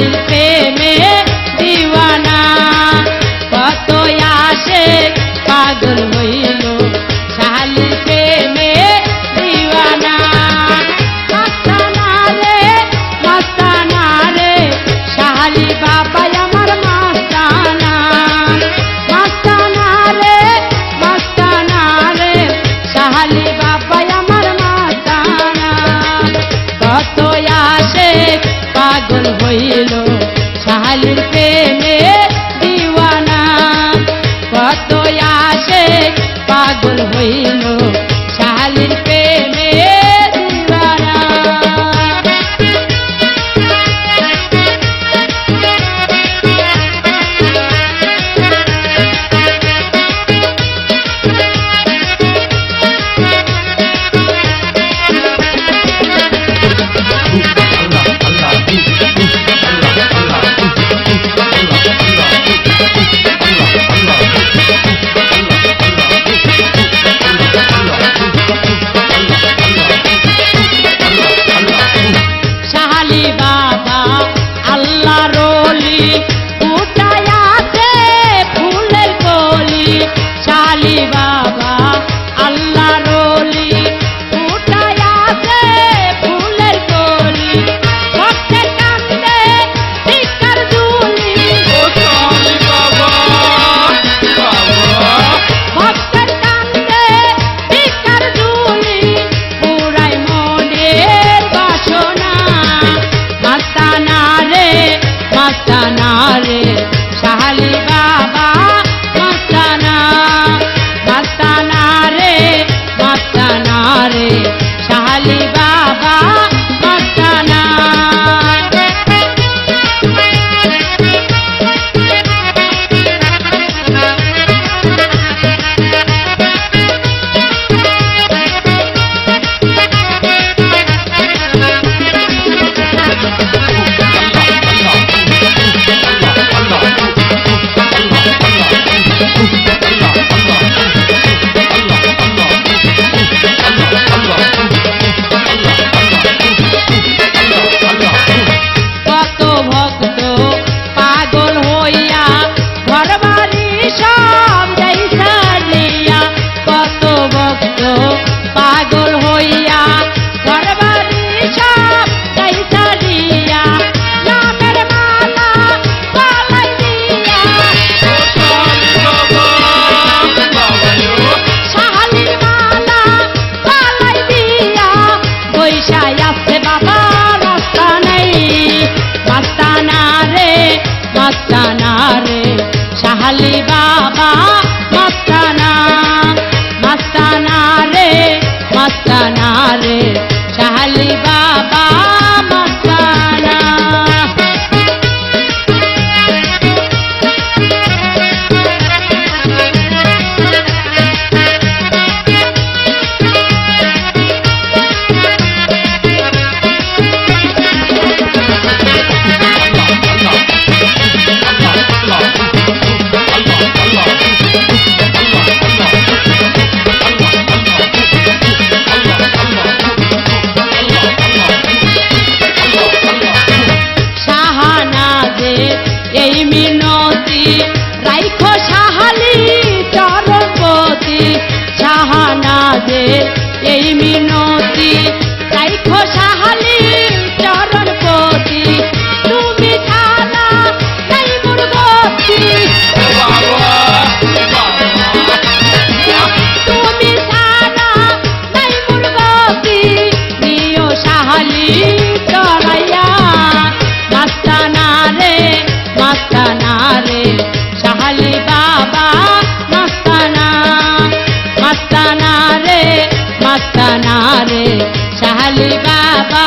শাহালির প্রেমে দিওয়ানা কত আশিক পাগল হইল শাহালির প্রেমে দিওয়ানা মাস্তানা রে শাহালি বাবা আমার মাস্তানা মাস্তানা রে শাহালি বাবা আমার মাস্তানা কত আশিক পাগল হইল শাহালির প্রেমে দিওয়ানা কত আশিক পাগল হইল শাহালির প্রেমে দিওয়ানা শাহালি বাবা আল্লাহ রলি ফুটায় আছে ফুলের কলি শাহালি বাবা আল্লাহ রলি ফুটায় আছে ফুলের কলি ভক্তের কান্দে ভিক্ষার ঝুলি ভক্তের কান্দে ভিক্ষার ঝুলি পুরাই মনের বাসনা মাস্তানা রে শাহালি বাবা মাস্তানা রে শাহালি বাবা মাস্তানা কত ভক্ত পাগল হইয়া ঘর বাড়ি সব যাই ছাড়িয়া কত ভক্ত পাগল হইয়া ঘর বাড়ি সব যাই ছাড়িয়া নামের মালা গলায় দিয়া শাহালির মালা গলায় দিয়া বৈশায় আছে বাবা মাস্তানা রে শাহালি বাবা মাস্তানা রে শাহালি বাবা মাস্তানা এই মিনতি রাইখো শাহালি চরণপতি শাহানাদের এই মিনতি রাইখো শাহালি চরণপতি তুমি ছাড়া নাই মোর গতি তুমি ছাড়া নাই মোর গতি নিও শাহালি চড়াইয়া মাস্তানা রে শাহালি বাবা মাস্তানা রে শাহালি বাবা